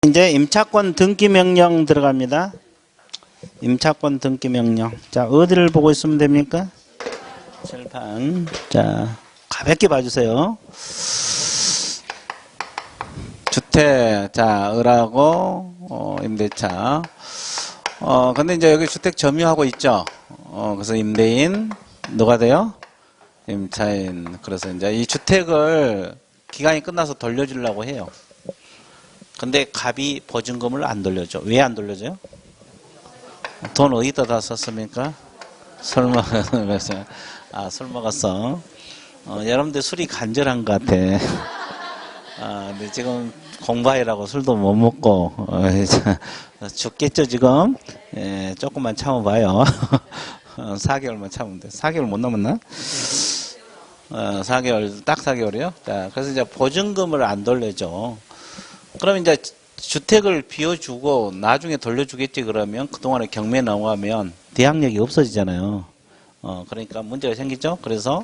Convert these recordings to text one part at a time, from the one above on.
이제 임차권 등기 명령 들어갑니다. 임차권 등기 명령. 자, 어디를 보고 있으면 됩니까? 칠판. 자, 가볍게 봐주세요. 주택. 자, 을하고 임대차. 근데 이제 여기 주택 점유하고 있죠. 그래서 임대인 누가 돼요? 임차인. 그래서 이제 이 주택을 기간이 끝나서 돌려주려고 해요. 근데 갑이 보증금을 안 돌려줘. 왜 안 돌려줘요? 돈 어디다 다 썼습니까? 술 먹었어. 아, 술 먹었어. 여러분들 술이 간절한 것 같아. 근데 지금 공부하느라고 술도 못 먹고, 죽겠죠, 지금? 예, 조금만 참아봐요. 4개월만 참으면 돼. 4개월 못 넘었나? 4개월, 딱 4개월이요? 자, 그래서 이제 보증금을 안 돌려줘. 그럼 이제 주택을 비워주고 나중에 돌려주겠지 그러면 그동안에 경매 나오면 대항력이 없어지잖아요. 그러니까 문제가 생기죠. 그래서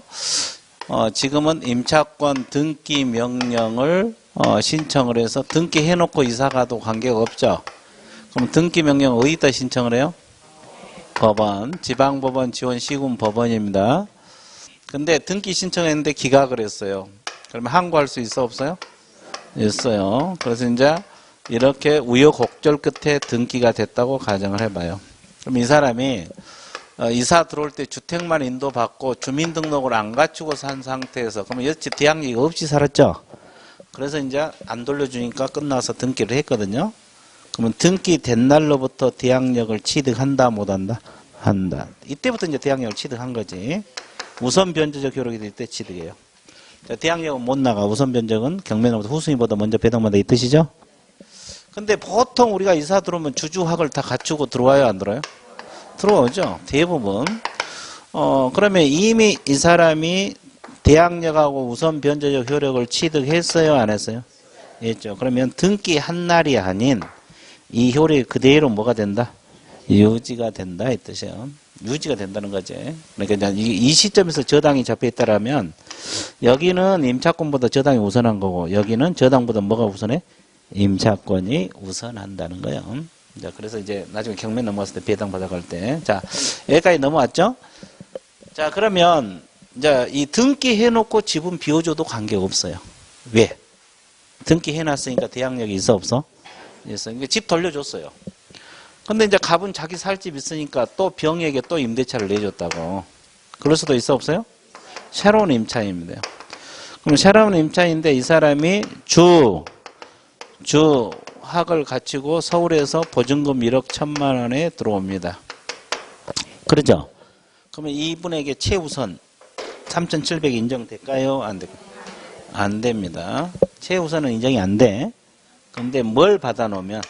지금은 임차권 등기 명령을 신청을 해서 등기해놓고 이사가도 관계가 없죠. 그럼 등기 명령 어디다 신청을 해요? 법원, 지방법원, 지원, 시군 법원입니다. 근데 등기 신청했는데 기각을 했어요. 그러면 항고할 수 있어 없어요? 있어요. 그래서 이제 이렇게 우여곡절 끝에 등기가 됐다고 가정을 해봐요. 그럼 이 사람이 이사 들어올 때 주택만 인도받고 주민등록을 안 갖추고 산 상태에서 그러면 여치 대항력이 없이 살았죠. 그래서 이제 안 돌려주니까 끝나서 등기를 했거든요. 그러면 등기된 날로부터 대항력을 취득한다 못한다? 한다. 이때부터 이제 대항력을 취득한 거지. 우선 변제적 효력이 될 때 취득해요. 자, 대항력은 못 나가. 우선 변적은 경매로부터 후순위보다 먼저 배당받아 이 뜻이죠. 근데 보통 우리가 이사 들어오면 주주학을 다 갖추고 들어와요, 안 들어와요? 들어오죠. 대부분. 그러면 이미 이 사람이 대항력하고 우선 변제적 효력을 취득했어요, 안 했어요? 했죠. 그러면 등기한 날이 아닌 이 효력이 그대로 뭐가 된다? 유지가 된다 이 뜻이에요. 유지가 된다는 거지. 그러니까 이 시점에서 저당이 잡혀있다라면 여기는 임차권보다 저당이 우선한 거고 여기는 저당보다 뭐가 우선해? 임차권이 우선한다는 거예요. 자, 그래서 이제 나중에 경매 넘어갔을 때 배당 받아갈 때. 자, 여기까지 넘어왔죠? 자, 그러면 이제 이 등기해놓고 집은 비워줘도 관계가 없어요. 왜? 등기해놨으니까 대항력이 있어 없어? 있어. 그러니까 집 돌려줬어요. 근데 이제 갑은 자기 살 집 있으니까 또 병에게 또 임대차를 내줬다고. 그럴 수도 있어 없어요? 새로운 임차인입니다. 그럼 새로운 임차인인데 이 사람이 주학을 갖추고 서울에서 보증금 1억 1천만 원에 들어옵니다. 그러죠? 그러면 이분에게 최우선 3,700 인정될까요? 안 될까요? 안 됩니다. 최우선은 인정이 안 돼. 근데 뭘 받아놓으면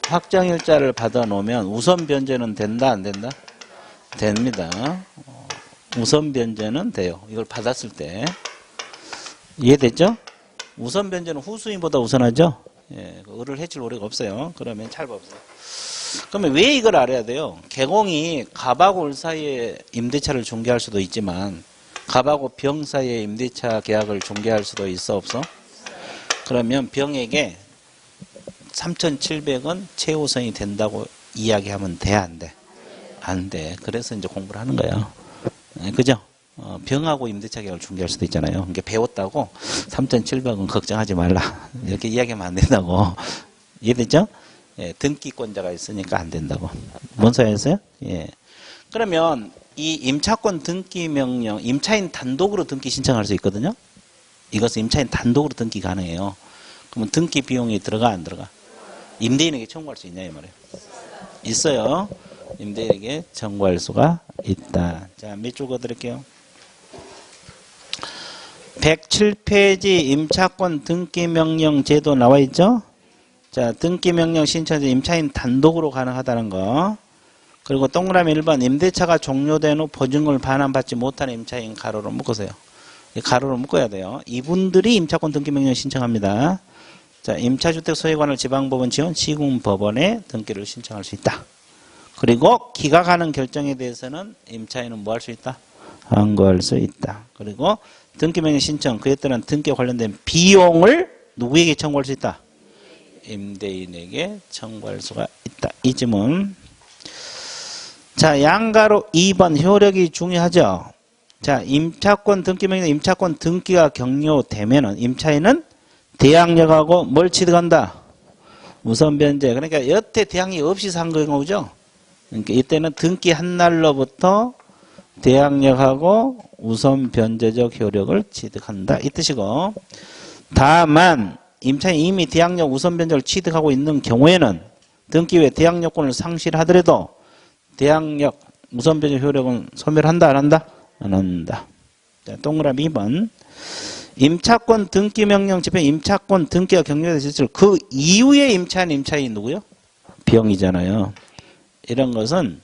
확정일자를 받아놓으면 우선 변제는 된다 안 된다? 됩니다. 우선 변제는 돼요. 이걸 받았을 때. 이해됐죠? 우선 변제는 후수인보다 우선하죠? 예, 을을 해칠 오류가 없어요. 그러면 찰바 없어요. 그러면 왜 이걸 알아야 돼요? 개공이 갑하고 을 사이에 임대차를 중개할 수도 있지만 갑하고 병 사이에 임대차 계약을 중개할 수도 있어 없어? 그러면 병에게 3,700원 최우선이 된다고 이야기하면 돼, 안 돼? 안 돼. 그래서 이제 공부를 하는 거예요. 그죠? 병하고 임대차 계약을 중개할 수도 있잖아요. 그러니까 배웠다고 3,700원 걱정하지 말라. 이렇게 이야기하면 안 된다고. 이해됐죠? 예, 등기권자가 있으니까 안 된다고. 뭔 소리였어요? 예. 그러면 이 임차권 등기 명령, 임차인 단독으로 등기 신청할 수 있거든요? 이것은 임차인 단독으로 등기 가능해요. 그러면 등기 비용이 들어가, 안 들어가? 임대인에게 청구할 수 있냐 이 말이에요. 있어요. 임대인에게 청구할 수가 있다. 자, 몇 줄 그어드릴게요. 107페이지 임차권 등기명령 제도 나와 있죠? 자, 등기명령 신청자 임차인 단독으로 가능하다는 거. 그리고 동그라미 1번 임대차가 종료된 후 보증금을 반환받지 못한 임차인 가로로 묶으세요. 가로로 묶어야 돼요. 이분들이 임차권 등기명령 신청합니다. 자, 임차주택 소유권을 지방법원 지원 시군법원에 등기를 신청할 수 있다. 그리고 기각하는 결정에 대해서는 임차인은 뭐 할 수 있다? 항고할 수 있다. 그리고 등기명령 신청 그에 따른 등기에 관련된 비용을 누구에게 청구할 수 있다? 임대인에게 청구할 수가 있다. 이 지문. 자, 양가로 2번 효력이 중요하죠. 자, 임차권 등기명령 임차권 등기가 격려되면은 임차인은 대항력하고 뭘 취득한다? 우선 변제. 그러니까 여태 대항력 없이 산 경우죠. 그러니까 이때는 등기 한 날로부터 대항력하고 우선 변제적 효력을 취득한다. 이 뜻이고. 다만 임차인이 이미 대항력 우선 변제를 취득하고 있는 경우에는 등기 외 대항력권을 상실하더라도 대항력 우선 변제 효력은 소멸한다 안 한다? 안 한다. 자, 동그라미 2번. 임차권 등기 명령 집행 임차권 등기가 격려된 실질 그 이후에 임차인이 누구요? 병이잖아요. 이런 것은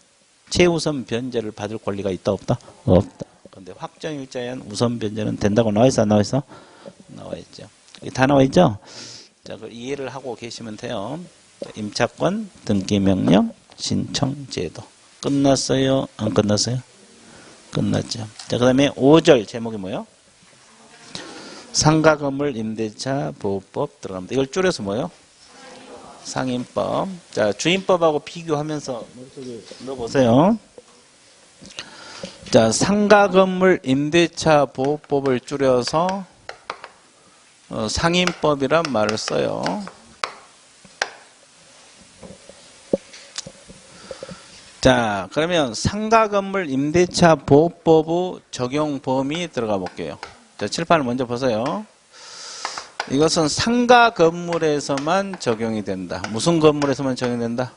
최우선 변제를 받을 권리가 있다 없다? 없다. 그런데 확정일자에 의한 우선 변제는 된다고 나와 있어 안 나와 있어? 나와 있죠. 다 나와 있죠? 자, 그 이해를 하고 계시면 돼요. 임차권 등기 명령 신청 제도. 끝났어요? 안 끝났어요? 끝났죠. 자, 그 다음에 5절 제목이 뭐예요? 상가 건물 임대차 보호법 들어갑니다. 이걸 줄여서 뭐예요? 상임법. 자, 주임법하고 비교하면서 머릿속에 넣어보세요. 자, 상가 건물 임대차 보호법을 줄여서 상임법이란 말을 써요. 자, 그러면 상가 건물 임대차 보호법의 적용 범위 들어가 볼게요. 자, 칠판을 먼저 보세요. 이것은 상가 건물에서만 적용이 된다. 무슨 건물에서만 적용된다?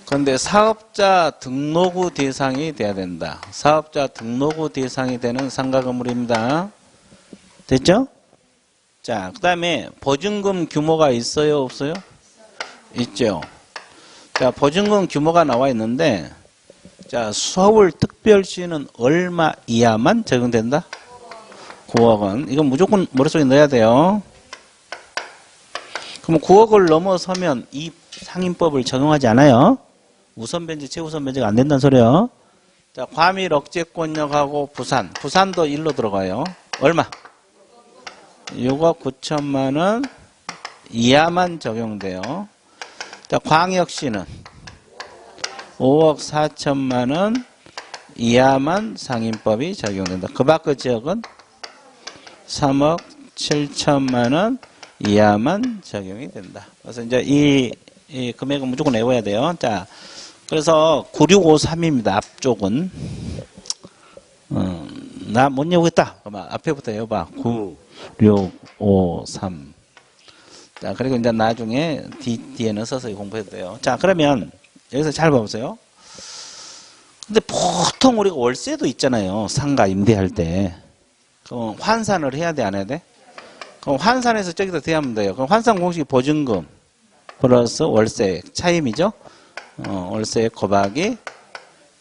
그런데 사업자 등록의 대상이 돼야 된다. 사업자 등록의 대상이 되는 상가 건물입니다. 됐죠? 자, 그 다음에 보증금 규모가 있어요? 없어요? 있죠. 자, 보증금 규모가 나와 있는데, 자, 서울특별시는 얼마 이하만 적용된다? 9억 원. 이건 무조건 머릿속에 넣어야 돼요. 그럼 9억을 넘어서면 이 상임법을 적용하지 않아요. 우선변제, 최우선변제가 안 된다는 소리요. 자, 과밀 억제권역하고 부산. 부산도 일로 들어가요. 얼마? 6억 9천만 원 이하만 적용돼요. 자, 광역시는 5억 4천만 원 이하만 상임법이 적용된다. 그 밖의 지역은 3억 7천만 원 이하만 적용이 된다. 그래서 이제 이 금액은 무조건 외워야 돼요. 자, 그래서 9653입니다. 앞쪽은. 나 못 외우겠다. 그러면 앞에부터 외워봐. 9653. 자, 그리고 이제 나중에 뒤에는 써서 공부해도 돼요. 자, 그러면 여기서 잘 봐보세요. 근데 보통 우리가 월세도 있잖아요. 상가 임대할 때. 그럼 환산을 해야 돼, 안 해야 돼? 그럼 환산해서 저기다 대하면 돼요. 그럼 환산 공식이 보증금 플러스 월세 차임이죠? 월세 곱하기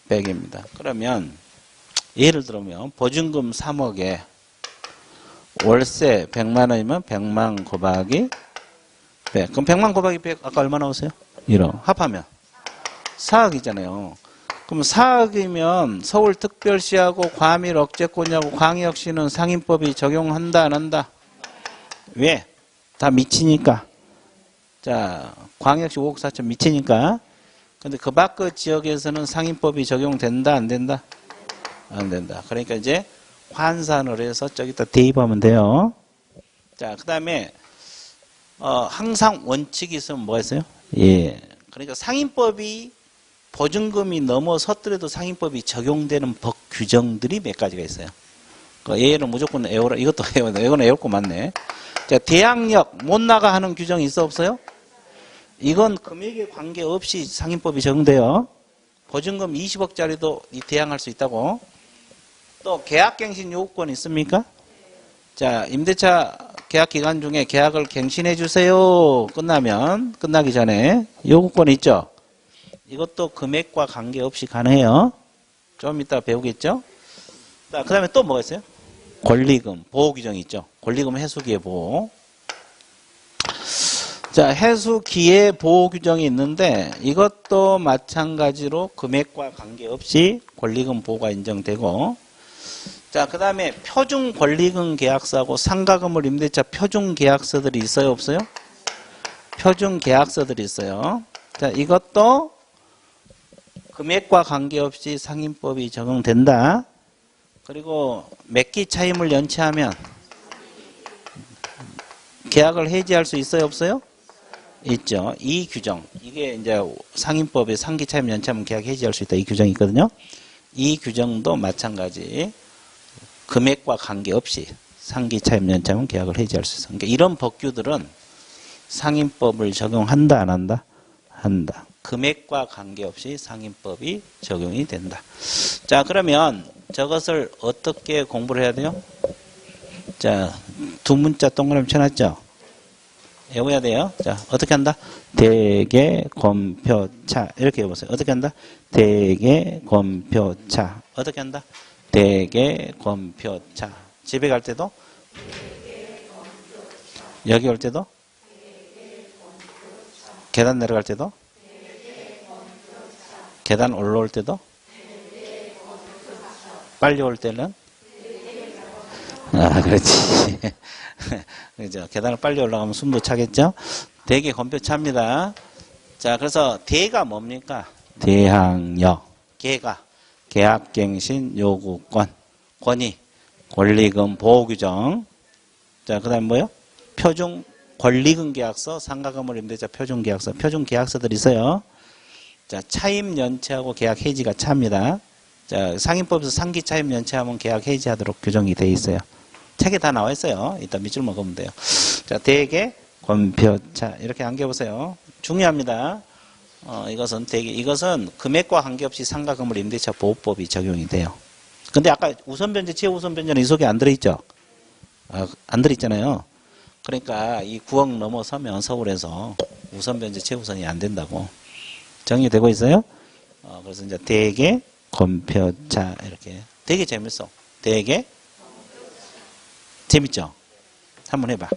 100입니다. 그러면 예를 들면 보증금 3억에 월세 100만 원이면 100만 곱하기 100. 그럼 100만 곱하기 100 아까 얼마 나오세요? 1억. 합하면 4억이잖아요. 그럼 4억이면 서울특별시하고 과밀 억제권하고 광역시는 상임법이 적용한다 안 한다? 왜? 다 미치니까. 자, 광역시 5억 4천 미치니까. 근데 그 밖의 지역에서는 상임법이 적용된다 안 된다? 안 된다. 그러니까 이제 환산을 해서 저기다 대입하면 돼요. 자, 그 다음에 항상 원칙이 있으면 뭐가 있어요? 예. 그러니까 상임법이 보증금이 넘어섰더라도 상임법이 적용되는 법 규정들이 몇 가지가 있어요. 얘는 무조건 외워라. 이것도 외워야 돼. 이건 외울 거 맞네. 자, 대항력 못 나가 하는 규정이 있어 없어요? 이건 금액에 관계없이 상임법이 적용돼요. 보증금 20억짜리도 대항할 수 있다고. 또 계약갱신 요구권 있습니까? 자, 임대차 계약 기간 중에 계약을 갱신해 주세요. 끝나기 전에 요구권 있죠? 이것도 금액과 관계없이 가능해요. 좀 이따 배우겠죠? 자, 그 다음에 또 뭐가 있어요? 권리금, 보호 규정이 있죠? 권리금 해수기의 보호. 자, 해수기의 보호 규정이 있는데 이것도 마찬가지로 금액과 관계없이 권리금 보호가 인정되고, 자, 그 다음에 표준 권리금 계약서하고 상가 건물 임대차 표준 계약서들이 있어요 없어요? 표준 계약서들이 있어요. 자, 이것도 금액과 관계없이 상인법이 적용된다. 그리고 몇 기 차임을 연체하면 계약을 해지할 수 있어요, 없어요? 있죠. 이 규정. 이게 이제 상인법에 상기 차임 연체하면 계약 해지할 수 있다. 이 규정이 있거든요. 이 규정도 마찬가지. 금액과 관계없이 상기 차임 연체하면 계약을 해지할 수 있어. 그러니까 이런 법규들은 상인법을 적용한다, 안 한다? 한다. 금액과 관계없이 상인법이 적용이 된다. 자, 그러면 저것을 어떻게 공부를 해야 돼요? 자, 두 문자 동그라미 쳐놨죠? 외워야 돼요. 자, 어떻게 한다? 대개, 권표, 차. 이렇게 해보세요. 어떻게 한다? 대개, 권표, 차. 어떻게 한다? 대개, 권표, 차. 집에 갈 때도? 여기 올 때도? 계단 내려갈 때도? 계단 올라올 때도? 빨리 올 때는? 아, 그렇지. 그죠. 계단을 빨리 올라가면 숨도 차겠죠? 대개 권표 차입니다. 자, 그래서 대가 뭡니까? 대항력. 계가 계약갱신 요구권. 권위 권리금 보호규정. 자, 그 다음 뭐요? 표준 권리금 계약서, 상가건물 임대차 표준 계약서. 표준 계약서들이 있어요. 자, 차임 연체하고 계약 해지가 차입니다. 자, 상인법에서 상기 차임 연체하면 계약 해지하도록 규정이 되어 있어요. 책에 다 나와 있어요. 이따 밑줄 먹으면 돼요. 자, 대개, 권표차. 이렇게 안겨보세요. 중요합니다. 이것은 금액과 관계없이 상가 건물 임대차 보호법이 적용이 돼요. 근데 아까 우선변제, 최우선변제는 이 속에 안 들어있죠? 안 들어있잖아요. 그러니까 이 9억 넘어서면 서울에서 우선변제, 최우선이 안 된다고. 정리되고 있어요? 그래서 이제 대개, 권표차. 이렇게. 되게 재밌어. 대개, 재밌죠? 한번 해봐.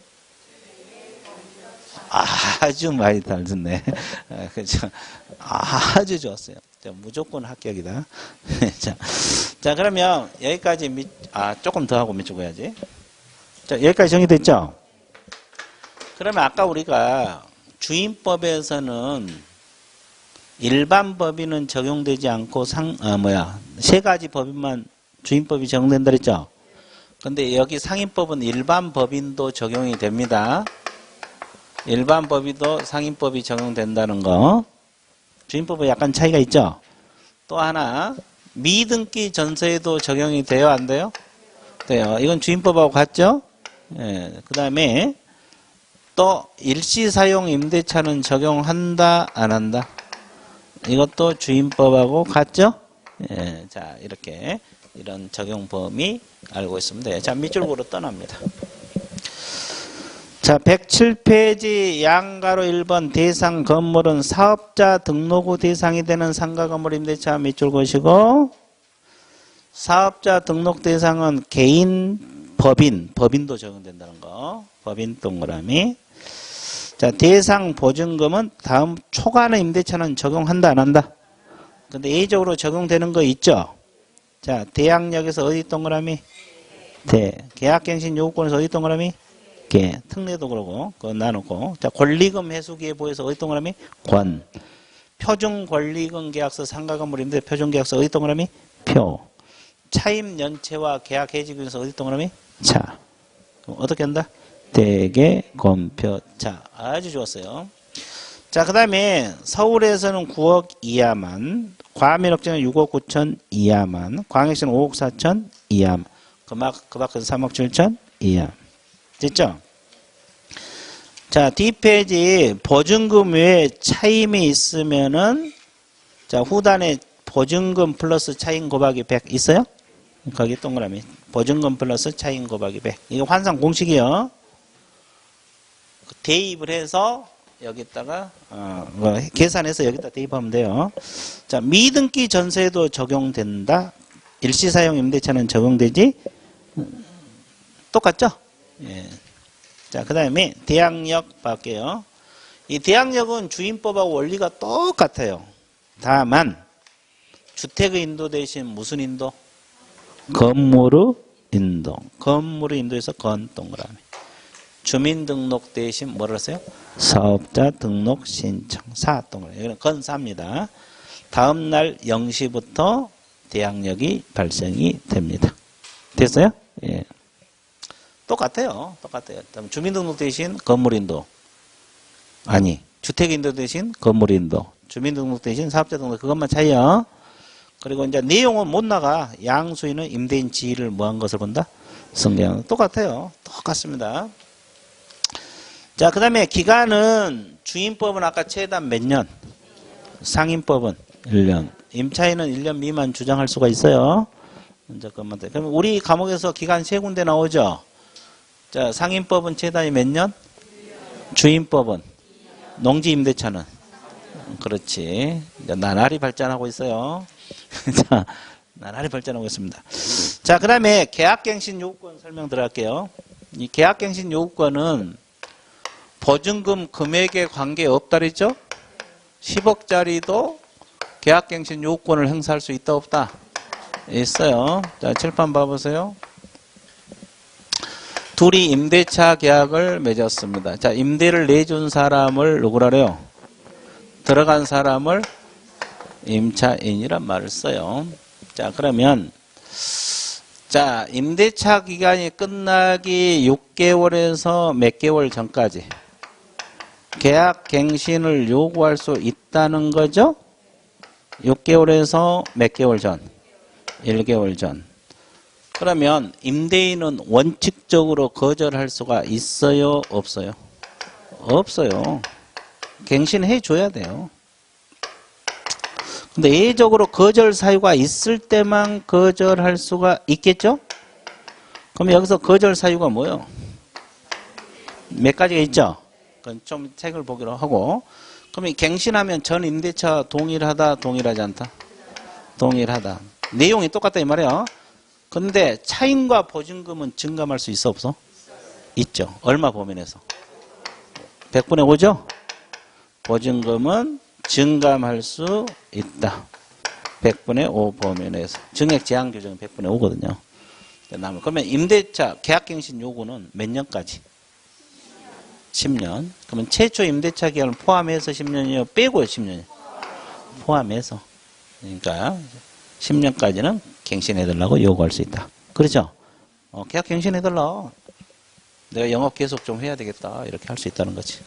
아주 많이 잘 듣네. 그죠? 아주 좋았어요. 무조건 합격이다. 자, 그러면 여기까지 조금 더 하고 밑줄 그어야지. 자, 여기까지 정리됐죠? 그러면 아까 우리가 주임법에서는 일반 법인은 적용되지 않고 세 가지 법인만 주임법이 적용된다 그랬죠? 근데 여기 상인법은 일반 법인도 적용이 됩니다. 일반 법인도 상인법이 적용된다는 거. 주임법은 약간 차이가 있죠? 또 하나, 미등기 전세에도 적용이 돼요? 안 돼요? 돼요. 이건 주임법하고 같죠? 예, 그 다음에 또 일시사용 임대차는 적용한다? 안 한다? 이것도 주임법하고 같죠? 예, 자, 이렇게 이런 적용 범위 알고 있으면 돼요. 자, 밑줄으로 떠납니다. 자, 107페이지 양가로 1번 대상 건물은 사업자 등록 후 대상이 되는 상가 건물 임대차 밑줄 그으시고, 사업자 등록 대상은 개인, 법인도 적용된다는 거. 법인 동그라미. 자, 대상 보증금은 다음 초과는 임대차는 적용한다 안 한다? 근데 예외적으로 적용되는 거 있죠? 자, 대항력에서 어디 동그라미? 계약갱신 요구권에서 어디 동그라미? 특례도 그러고, 그거 나누고. 자, 권리금 회수기에 보여서 어디 동그라미? 표준 권리금 계약서 상가건물 임대 표준 계약서 어디 동그라미? 차임 연체와 계약 해지 중에서 어디 동그라미? 차. 그럼 어떻게 한다? 대개, 권표, 차. 아주 좋았어요. 자, 그 다음에 서울에서는 9억 이하만, 과밀억제는 6억 9천 이하만, 광역시는 5억 4천 이하만, 그 밖에서 3억 7천 이하. 됐죠? 자, 뒷페이지 보증금 외에 차임이 있으면은, 자, 후단에 보증금 플러스 차임 곱하기 100 있어요? 거기 동그라미. 보증금 플러스 차임 곱하기 100. 이거 환산 공식이요. 대입을 해서 여기다가 계산해서 여기다 대입하면 돼요. 자, 미등기 전세도 적용된다. 일시사용 임대차는 적용되지? 똑같죠? 예. 자, 그 다음에 대항력 볼게요. 이 대항력은 주임법하고 원리가 똑같아요. 다만 주택의 인도 대신 무슨 인도? 건물의 인도. 건물의 인도에서 건 동그라미. 주민등록 대신 뭐라 했어요? 사업자 등록 신청사 동그라미. 여기는 건사입니다. 다음 날 0시부터 대항력이 발생이 됩니다. 됐어요? 예. 똑같아요. 똑같아요. 주민등록 대신 건물인도. 아니, 주택인도 대신 건물인도. 주민등록 대신 사업자 등록. 그것만 차이요. 그리고 이제 내용은 못 나가. 양수인은 임대인 지위를 뭐한 것을 본다? 성경. 똑같아요. 똑같습니다. 자, 그 다음에 기간은 주임법은 아까 최단 몇 년? 상임법은 1년. 임차인은 1년 미만 주장할 수가 있어요. 잠깐만. 그럼 우리 과목에서 기간 세 군데 나오죠? 자, 상임법은 최단이 몇 년? 주임법은? 농지임대차는? 그렇지. 이제 나날이 발전하고 있어요. 자, 나날이 발전하고 있습니다. 자, 그 다음에 계약갱신 요구권 설명 들어갈게요. 이 계약갱신 요구권은 보증금 금액에 관계없다 그랬죠? 10억짜리도 계약갱신 요구권을 행사할 수 있다 없다? 있어요. 자, 칠판 봐보세요. 둘이 임대차 계약을 맺었습니다. 자, 임대를 내준 사람을 누구라 그래요? 들어간 사람을 임차인이란 말을 써요. 자, 그러면 자, 임대차 기간이 끝나기 6개월에서 몇 개월 전까지 계약 갱신을 요구할 수 있다는 거죠? 6개월에서 몇 개월 전? 1개월 전. 그러면 임대인은 원칙적으로 거절할 수가 있어요? 없어요? 없어요. 갱신해 줘야 돼요. 근데 예외적으로 거절 사유가 있을 때만 거절할 수가 있겠죠? 그럼 여기서 거절 사유가 뭐예요? 몇 가지가 있죠? 그건 좀 책을 보기로 하고. 그럼 갱신하면 전 임대차 동일하다, 동일하지 않다? 동일하다. 내용이 똑같다 이 말이에요. 근데 차임과 보증금은 증감할 수 있어 없어? 있죠. 얼마 범위내서? 100분의 5죠? 보증금은 증감할 수 있다. 100분의 5 범위내에서. 증액 제한 규정은 100분의 5거든요. 그러면 임대차 계약갱신 요구는 몇 년까지? 10년. 그러면 최초 임대차 기간을 포함해서 10년이요? 빼고 10년이요? 포함해서. 그러니까 10년까지는 갱신해달라고 요구할 수 있다. 그렇죠? 계약 갱신해달라. 내가 영업 계속 좀 해야 되겠다. 이렇게 할 수 있다는 거지.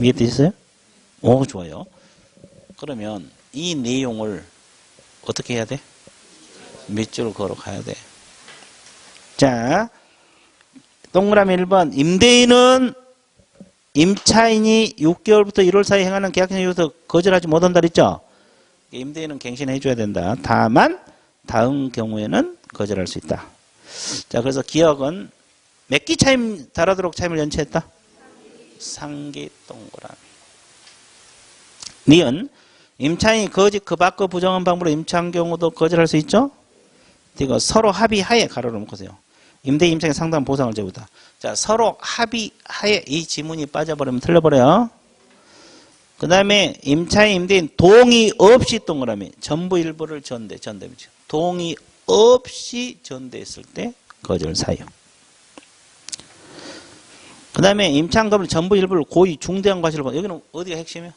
이해되셨어요? 오, 좋아요. 그러면 이 내용을 어떻게 해야 돼? 밑줄을 걸어 가야 돼. 자, 동그라미 1번. 임대인은 임차인이 6개월부터 1월 사이에 행하는 계약갱신 요구에서 거절하지 못한다 그랬죠? 임대인은 갱신해 줘야 된다. 다만 다음 경우에는 거절할 수 있다. 자, 그래서 기억은 몇 기 차임 달하도록 차임을 연체했다? 3기 동그라미. 니은 임차인이 거짓 그 밖의 부정한 방법으로 임차한 경우도 거절할 수 있죠? 이거 서로 합의하에 가로를 묶으세요. 임대인 임차인에 상당한 보상을 제공한다. 자, 서로 합의하에 이 지문이 빠져버리면 틀려버려요. 그 다음에 임차인, 임대인 동의 없이 동그라미. 전부 일부를 전대면 동의 없이 전대했을 때 거절 사유. 그 다음에 임차인금을 전부 일부를 고의 중대한 과실로 봐. 여기는 어디가 핵심이에요?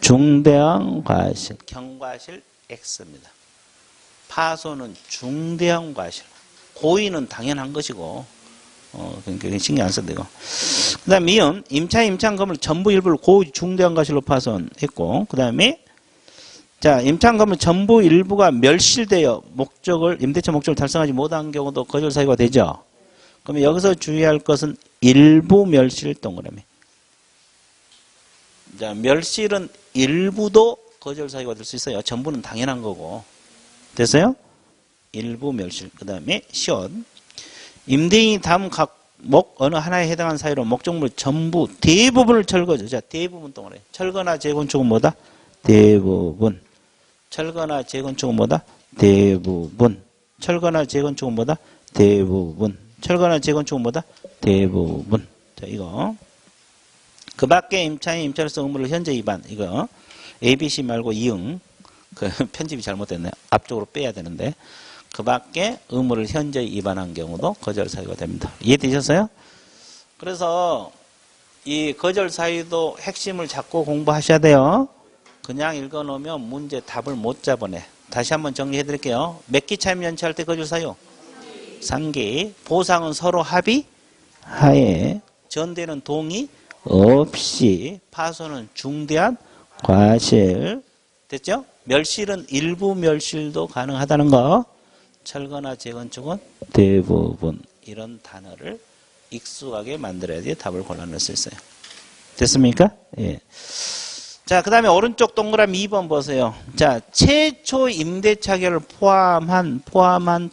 중대한 과실. 경과실 X입니다. 파손은 중대한 과실. 고의는 당연한 것이고, 그러니까 신경 안 써도 되고. 그 다음에 미음, 임차인금을 전부 일부를 고의 중대한 과실로 파손했고, 그 다음에 자, 임차인금은 전부 일부가 멸실되어 임대차 목적을 달성하지 못한 경우도 거절 사유가 되죠. 그러면 여기서 주의할 것은 일부 멸실 동그라미. 자, 멸실은 일부도 거절 사유가 될 수 있어요. 전부는 당연한 거고. 됐어요? 일부 멸실. 그 다음에 시옷. 임대인이 다음 각 어느 하나에 해당하는 사유로 목적물 전부 대부분을 철거죠. 자, 대부분 동그라미. 철거나 재건축은 뭐다? 대부분. 철거나 재건축은 뭐다? 대부분. 철거나 재건축은 뭐다? 대부분. 철거나 재건축은 뭐다? 대부분. 자, 이거. 그 밖에 임차인 임차로서 의무를 현재 위반. 이거. ABC 말고 이응. 그 편집이 잘못됐네. 앞쪽으로 빼야 되는데. 그 밖에 의무를 현재 위반한 경우도 거절 사유가 됩니다. 이해되셨어요? 그래서 이 거절 사유도 핵심을 잡고 공부하셔야 돼요. 그냥 읽어놓으면 문제 답을 못 잡아내. 다시 한번 정리해 드릴게요. 몇 기 차임 연체할 때 거절 사유? 3기. 보상은 서로 합의 하에. 전대는 동의 없이. 파손은 중대한 과실. 됐죠? 멸실은 일부 멸실도 가능하다는 거. 철거나 재건축은 대부분. 이런 단어를 익숙하게 만들어야지 답을 골라낼 수 있어요. 됐습니까? 예. 자, 그 다음에 오른쪽 동그라미 2번 보세요. 자, 최초 임대차계를 포함한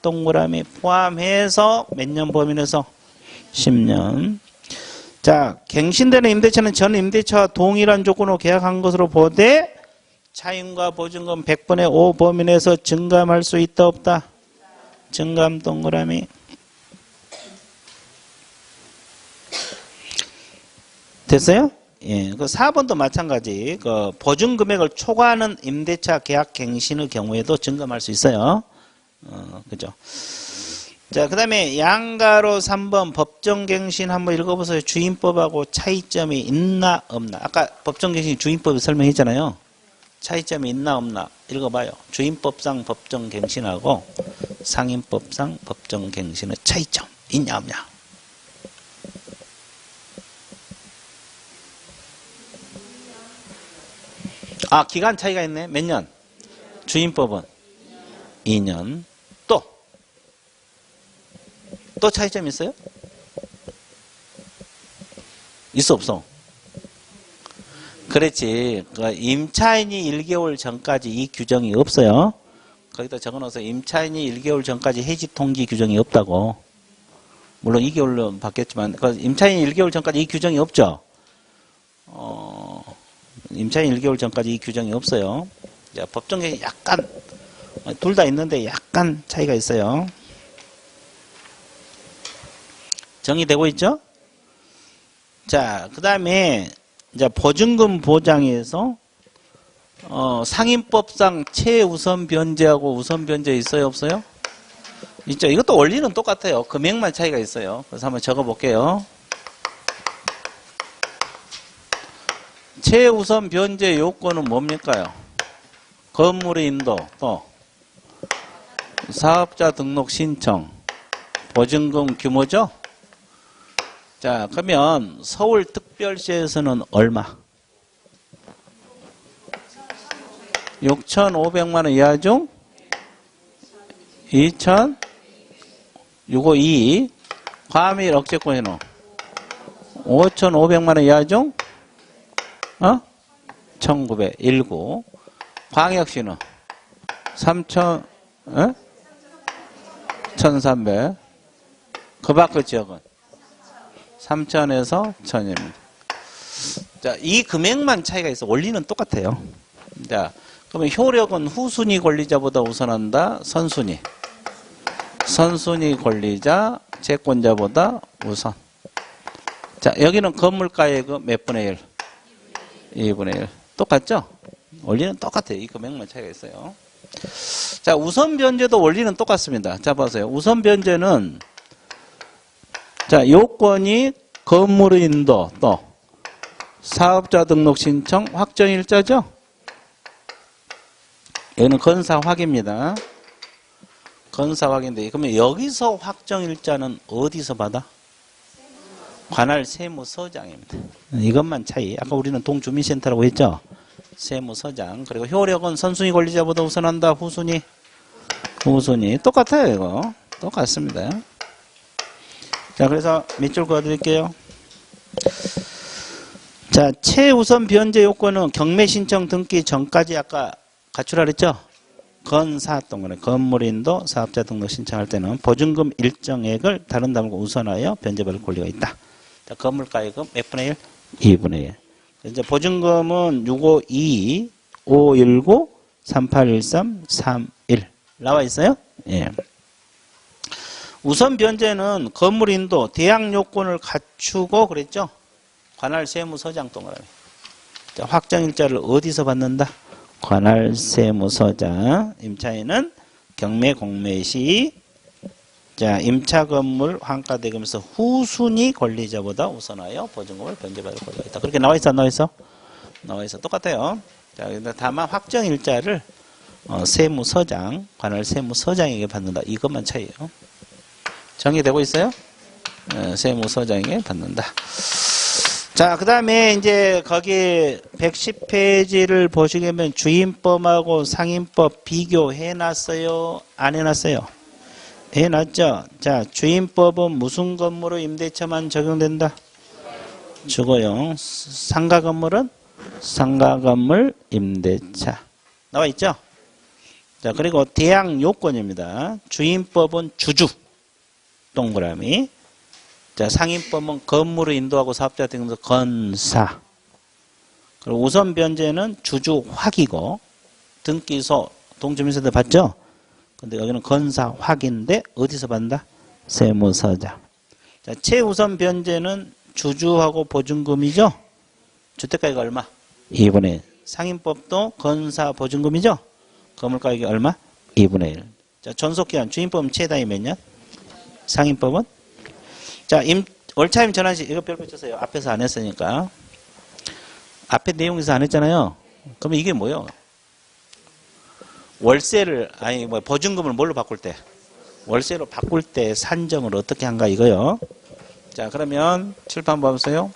동그라미 포함해서 몇 년 범위에서 10년. 자, 갱신되는 임대차는 전 임대차와 동일한 조건으로 계약한 것으로 보되 차임과 보증금 100분의 5 범위 내에서 증감할 수 있다 없다? 증감 동그라미. 됐어요? 예, 그 4번도 마찬가지. 그 보증 금액을 초과하는 임대차 계약 갱신의 경우에도 증감할 수 있어요. 그죠? 자, 그 다음에 양가로 3번 법정갱신 한번 읽어보세요. 주임법하고 차이점이 있나 없나. 아까 법정갱신 주임법에 설명했잖아요. 차이점이 있나 없나 읽어봐요. 주임법상 법정갱신하고 상임법상 법정갱신의 차이점 있냐 없냐. 아, 기간 차이가 있네. 몇 년? 주임법은 2년. 또 차이점 있어요? 있어 없어? 그렇지. 임차인이 1개월 전까지 이 규정이 없어요. 거기다 적어놓아서 임차인이 1개월 전까지 해지 통지 규정이 없다고. 물론 2개월로 바뀌었지만 임차인이 1개월 전까지 이 규정이 없죠. 임차인 1개월 전까지 이 규정이 없어요. 자, 법정에 약간 둘 다 있는데 약간 차이가 있어요. 정리되고 있죠? 자, 그 다음에 이제 보증금 보장에서 상임법상 최우선 변제하고 우선 변제 있어요, 없어요? 있죠. 이것도 원리는 똑같아요. 금액만 차이가 있어요. 그래서 한번 적어볼게요. 최우선 변제 요건은 뭡니까요? 건물의 인도, 또 사업자 등록 신청, 보증금 규모죠? 자, 그러면 서울특별시에서는 얼마? 6,500만 원 이하 중 2,000 요거 2 과밀 억제권에는 5,500만 원 이하 중 1,900 19 광역시는 3,000 1,300 그 밖의 지역은 3,000에서 1,000입니다. 자, 이 금액만 차이가 있어. 원리는 똑같아요. 자, 그러면 효력은 후순위 권리자보다 우선한다. 선순위. 선순위 권리자, 채권자보다 우선. 자, 여기는 건물가액 몇 분의 1? 2분의 1. 똑같죠? 원리는 똑같아요. 이 금액만 차이가 있어요. 자, 우선 변제도 원리는 똑같습니다. 자, 보세요. 우선 변제는 자, 요건이 건물의 인도, 또 사업자 등록 신청, 확정일자죠? 여기는 건사 확입니다. 건사 확인데, 그러면 여기서 확정일자는 어디서 받아? 관할 세무서장입니다. 이것만 차이. 아까 우리는 동주민센터라고 했죠? 세무서장. 그리고 효력은 선순위 권리자보다 우선한다. 후순위? 후순위. 똑같아요, 이거. 똑같습니다. 자, 그래서 밑줄 그어드릴게요. 자, 최우선 변제 요건은 경매 신청 등기 전까지 아까 갖추라 그랬죠? 건사 동그라미 건물인도 사업자 등록 신청할 때는 보증금 일정액을 다른 담과 우선하여 변제받을 권리가 있다. 자, 건물가액은 몇 분의 1? 2분의 1. 이제 보증금은 652, 519, 3813, 31 나와 있어요? 예. 우선 변제는 건물 인도 대항 요건을 갖추고 그랬죠? 관할 세무서장 동그라미. 자, 확정일자를 어디서 받는다? 관할 세무서장. 임차인은 경매 공매 시 자, 임차 건물 환가 대금에서 후순위 권리자보다 우선하여 보증금을 변제받을 권리가 있다. 그렇게 나와 있어, 안 나와 있어? 나와 있어. 똑같아요. 자, 근데 다만 확정 일자를 세무서장, 관할 세무서장에게 받는다. 이것만 차이예요. 정리되고 있어요? 세무서장에게 받는다. 자, 그 다음에 이제 거기 110페이지를 보시게 되면 주임법하고 상임법 비교해놨어요? 안 해놨어요? 해놨죠? 자, 주임법은 무슨 건물의 임대차만 적용된다? 주거용. 상가 건물은? 상가 건물 임대차. 나와 있죠? 자, 그리고 대항 요건입니다. 주임법은 주주. 동그라미. 자, 상임법은 건물을 인도하고 사업자 등에서 건사. 그리고 우선 변제는 주주 확이고 등기소 동주민세대 받죠? 근데 여기는 건사 확인데 어디서 받는다? 세무서장. 자, 최우선 변제는 주주하고 보증금이죠? 주택가액이 얼마? 2분의 1. 상임법도 건사 보증금이죠? 건물가액이 얼마? 2분의 1. 자, 존속기간 주임법은 최다이 몇 년? 상임법은? 자, 월차임 전환시 이거 별표 쳤어요. 앞에서 안 했으니까. 앞에 내용에서 안 했잖아요. 그러면 이게 뭐예요? 월세를 아니 뭐 보증금을 뭘로 바꿀 때? 월세로 바꿀 때 산정을 어떻게 한가 이거요. 자, 그러면 칠판 봐보세요.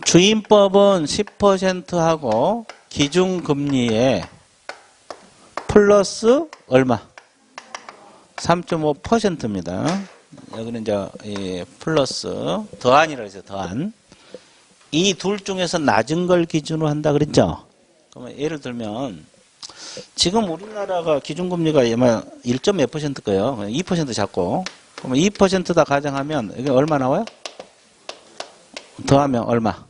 주임법은 10%하고 기준금리에 플러스 얼마? 3.5%입니다. 여기는 이제 플러스 더한이라고 해서 더한. 이 둘 중에서 낮은 걸 기준으로 한다 그랬죠? 그러면 예를 들면 지금 우리나라가 기준금리가 아마 1점 몇 퍼센트 거예요. 2% 잡고. 그러면 2%다 가정하면 이게 얼마 나와요? 더하면 얼마?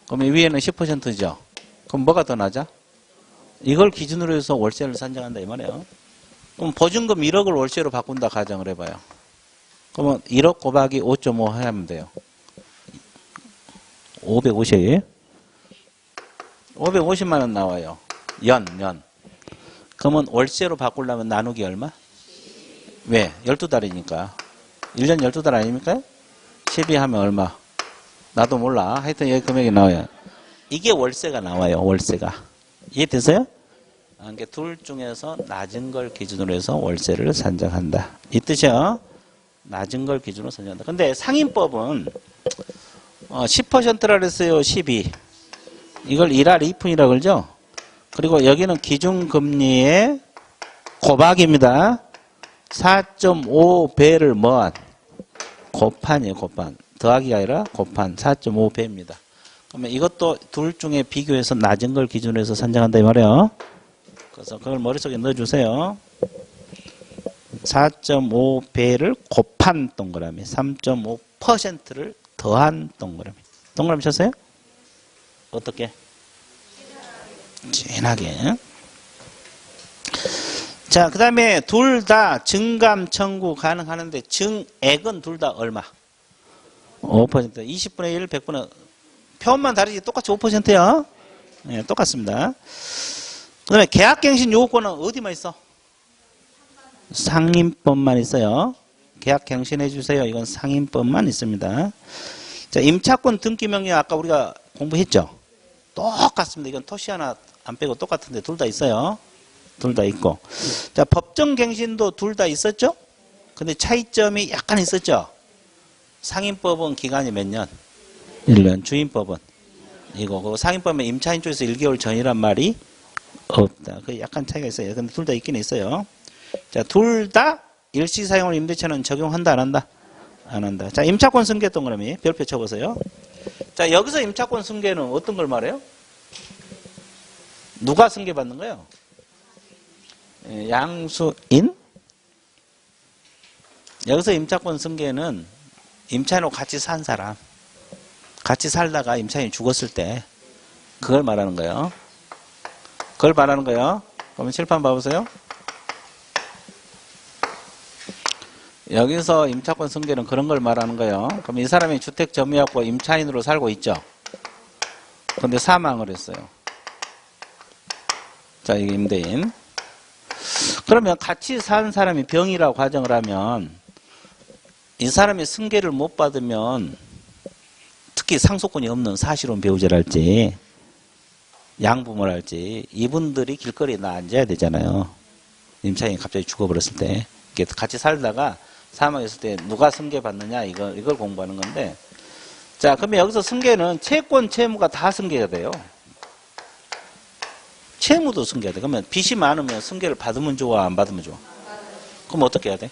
그러면 위에는 10%죠. 그럼 뭐가 더 낮아? 이걸 기준으로 해서 월세를 산정한다 이 말이에요. 그럼 보증금 1억을 월세로 바꾼다 가정을 해봐요. 그러면 1억 곱하기 5.5 하면 돼요. 550. 550만 원 나와요. 연. 그러면 월세로 바꾸려면 나누기 얼마? 왜? 12달이니까. 1년 12달 아닙니까? 12 하면 얼마? 나도 몰라. 하여튼 여기 금액이 나와요. 이게 월세가 나와요. 월세가. 이해되세요? 그러니까 둘 중에서 낮은 걸 기준으로 해서 월세를 산정한다. 이 뜻이요. 낮은 걸 기준으로 산정한다. 근데 상임법은 10%라 그랬어요. 12. 이걸 1할 2푼이라고 그러죠? 그리고 여기는 기준금리의 곱하기입니다. 4.5배를 뭐한? 곱한이에요. 곱한. 더하기가 아니라 곱한 4.5배입니다. 그러면 이것도 둘 중에 비교해서 낮은 걸 기준으로 해서 산정한다 이 말이에요. 그래서 그걸 머릿속에 넣어주세요. 4.5배를 곱한 동그라미, 3.5%를 더한 동그라미. 동그라미 쳤어요? 어떻게? 진하게. 자, 그 다음에 둘 다 증감 청구 가능하는데 증액은 둘 다 얼마? 5%. 20분의 1, 100분의 표현만 다르지 똑같이 5%야. 네, 똑같습니다. 그 다음에 계약갱신 요구권은 어디만 있어? 상임법만 있어요. 계약갱신해 주세요. 이건 상임법만 있습니다. 자, 임차권 등기명령 아까 우리가 공부했죠? 똑같습니다. 이건 토시 하나 안 빼고 똑같은데 둘 다 있어요. 둘 다 있고. 자, 법정갱신도 둘 다 있었죠? 근데 차이점이 약간 있었죠? 상임법은 기간이 몇 년? 1년. 주임법은 이거. 상임법은 임차인 쪽에서 1개월 전이란 말이 없다. 그 약간 차이가 있어요. 근데 둘 다 있긴 있어요. 자, 둘 다 일시사용을 임대차는 적용한다, 안 한다? 안 한다. 자, 임차권 승계 동그라미 별표 쳐보세요. 자, 여기서 임차권 승계는 어떤 걸 말해요? 누가 승계받는 거예요? 양수인? 여기서 임차권 승계는 임차인하고 같이 산 사람. 같이 살다가 임차인이 죽었을 때 그걸 말하는 거예요. 그걸 말하는 거예요. 그러면 칠판 봐보세요. 여기서 임차권 승계는 그런 걸 말하는 거예요. 그럼 이 사람이 주택 점유하고 임차인으로 살고 있죠. 근데 사망을 했어요. 자, 이게 임대인. 그러면 같이 사는 사람이 병이라고 가정을 하면 이 사람이 승계를 못 받으면 특히 상속권이 없는 사실혼 배우자랄지 양부모랄지 이분들이 길거리에 나 앉아야 되잖아요. 임차인이 갑자기 죽어버렸을 때. 같이 살다가 사망했을 때 누가 승계 받느냐 이걸 공부하는 건데, 자 그러면 여기서 승계는 채권 채무가 다 승계가 돼요. 채무도 승계가 돼. 그러면 빚이 많으면 승계를 받으면 좋아 안 받으면 좋아? 그럼 어떻게 해야 돼?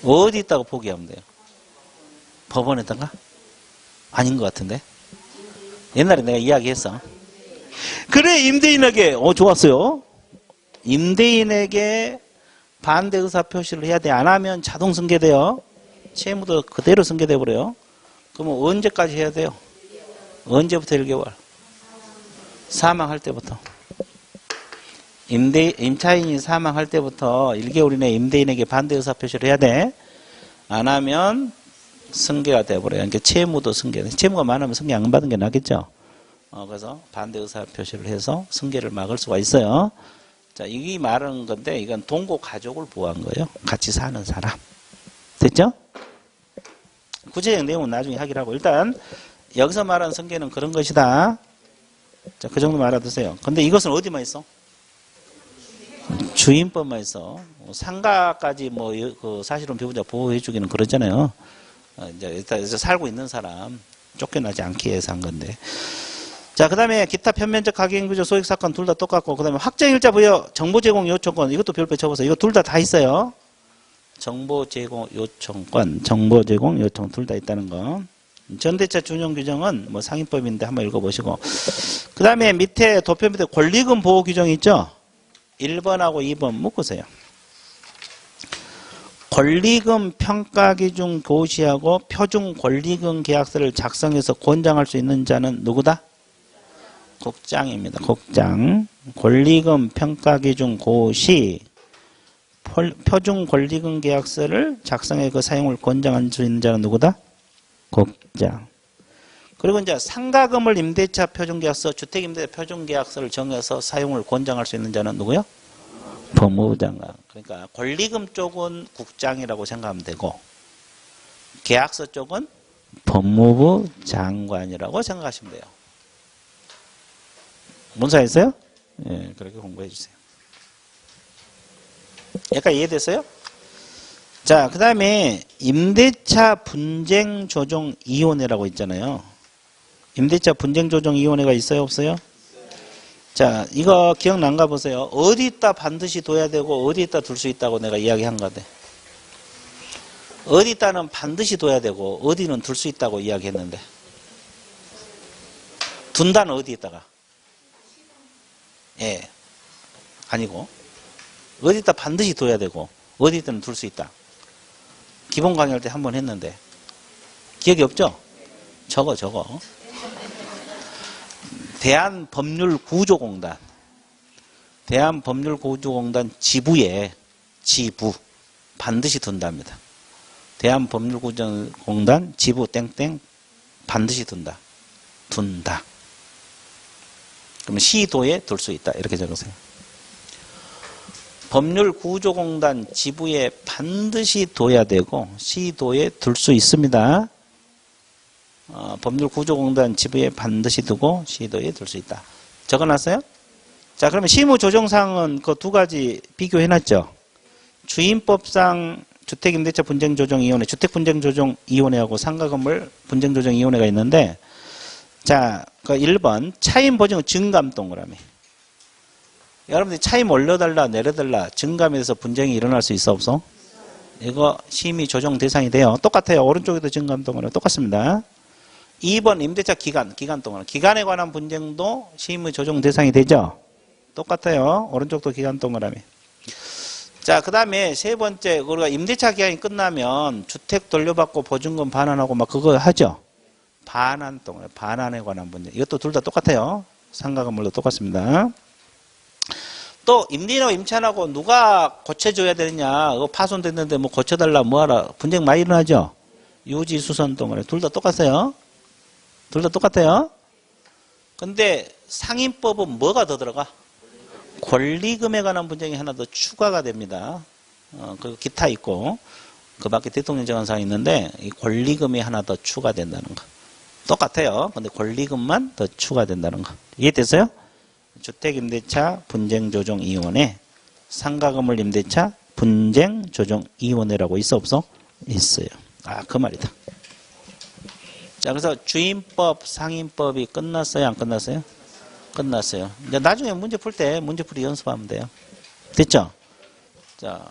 어디 있다고 포기하면 돼요? 법원에다가? 아닌 것 같은데? 옛날에 내가 이야기했어. 그래 임대인에게 좋았어요. 임대인에게 반대 의사 표시를 해야 돼. 안 하면 자동 승계돼요. 채무도 그대로 승계돼 버려요. 그러면 언제까지 해야 돼요? 언제부터 1개월? 사망할 때부터. 임차인이 사망할 때부터 1개월 이내에 임대인에게 반대 의사 표시를 해야 돼. 안 하면 승계가 돼버려요. 그러니까 채무도 승계. 채무가 많으면 승계 안 받은 게 낫겠죠. 그래서 반대 의사 표시를 해서 승계를 막을 수가 있어요. 자, 이게 말하는 건데 이건 동거 가족을 보호한 거예요. 같이 사는 사람. 됐죠? 구체적 내용은 나중에 하기로 하고 일단 여기서 말하는 승계는 그런 것이다. 자, 그 정도 알아두세요. 근데 이것은 어디만 있어? 주인법만 있어. 상가까지 그 사실은 배우자 보호해주기는 그러잖아요. 이제 일단 살고 있는 사람 쫓겨나지 않기 위해서 한 건데. 자, 그 다음에 기타 편면적 가계행위적 소액사건 둘 다 똑같고, 그 다음에 확정일자 부여 정보 제공 요청권 이것도 별표 적어서 이거 둘 다 있어요. 정보 제공 요청권, 정보 제공 요청 둘 다 있다는 거. 전대차 준용 규정은 상위법인데 한번 읽어보시고. 그 다음에 밑에 도표 밑에 권리금 보호 규정이 있죠. 1번하고 2번 묶으세요. 권리금 평가기준 고시하고 표준 권리금 계약서를 작성해서 권장할 수 있는 자는 누구다? 국장입니다. 국장. 권리금 평가기준 고시 표준 권리금 계약서를 작성해 그 사용을 권장할 수 있는 자는 누구다? 국장. 그리고 이제 상가금을 임대차 표준계약서, 주택임대차 표준계약서를 정해서 사용을 권장할 수 있는 자는 누구요? 법무부 장관. 그러니까 권리금 쪽은 국장이라고 생각하면 되고 계약서 쪽은 법무부 장관이라고 생각하시면 돼요. 문사했어요? 예, 그렇게 공부해 주세요. 약간 이해됐어요? 자, 그 다음에 임대차 분쟁조정위원회라고 있잖아요. 임대차 분쟁조정위원회가 있어요? 없어요? 자, 이거 기억난가 보세요. 어디다 반드시 둬야 되고 어디다 둘 수 있다고 내가 이야기한 거대. 어디다는 반드시 둬야 되고 어디는 둘 수 있다고 이야기했는데. 둔다는 어디에다가? 예, 아니고 어디다 반드시 둬야 되고 어디든 둘 수 있다. 기본 강의할 때 한 번 했는데 기억이 없죠? 저거 대한법률구조공단 지부에 지부 반드시 둔답니다. 대한법률구조공단 지부 땡땡 반드시 둔다. 그러면 시도에 둘 수 있다. 이렇게 적으세요. 법률구조공단 지부에 반드시 둬야 되고 시도에 둘 수 있습니다. 법률구조공단 지부에 반드시 두고 시도에 둘 수 있다. 적어놨어요? 자, 그러면 실무조정사항은 그 두 가지 비교해놨죠. 주임법상 주택임대차 분쟁조정위원회, 주택분쟁조정위원회하고 상가건물 분쟁조정위원회가 있는데, 자, 그 1번 차임 보증 증감 동그라미. 여러분들이 차임 올려달라 내려달라 증감에 대해서 분쟁이 일어날 수 있어 없어? 이거 심의 조정 대상이 돼요. 똑같아요. 오른쪽에도 증감 동그라미 똑같습니다. 2번 임대차 기간 동그라미. 기간에 관한 분쟁도 심의 조정 대상이 되죠. 똑같아요. 오른쪽도 기간 동그라미. 자, 그 다음에 세 번째, 우리가 임대차 기간이 끝나면 주택 돌려받고 보증금 반환하고 막 그거 하죠. 반환 동그라미. 반환에 관한 분쟁. 이것도 둘 다 똑같아요. 상가 건물도 똑같습니다. 또 임대인하고 임차인하고 누가 고쳐줘야 되느냐, 이거 파손됐는데 뭐 고쳐달라 뭐하라 분쟁 많이 일어나죠. 유지 수선 동그라미. 둘 다 똑같아요. 둘 다 똑같아요. 근데 상임법은 뭐가 더 들어가? 권리금에 관한 분쟁이 하나 더 추가가 됩니다. 그 기타 있고 그 밖에 대통령 정한사항이 있는데 이 권리금이 하나 더 추가된다는 거. 똑같아요. 근데 권리금만 더 추가된다는 거. 이해됐어요? 주택임대차 분쟁조정위원회, 상가건물 임대차 분쟁조정위원회라고 있어 없어? 있어요. 그 말이다. 자, 그래서 주임법, 상임법이 끝났어요? 안 끝났어요? 끝났어요. 이제 나중에 문제 풀 때 문제풀이 연습하면 돼요. 됐죠? 자,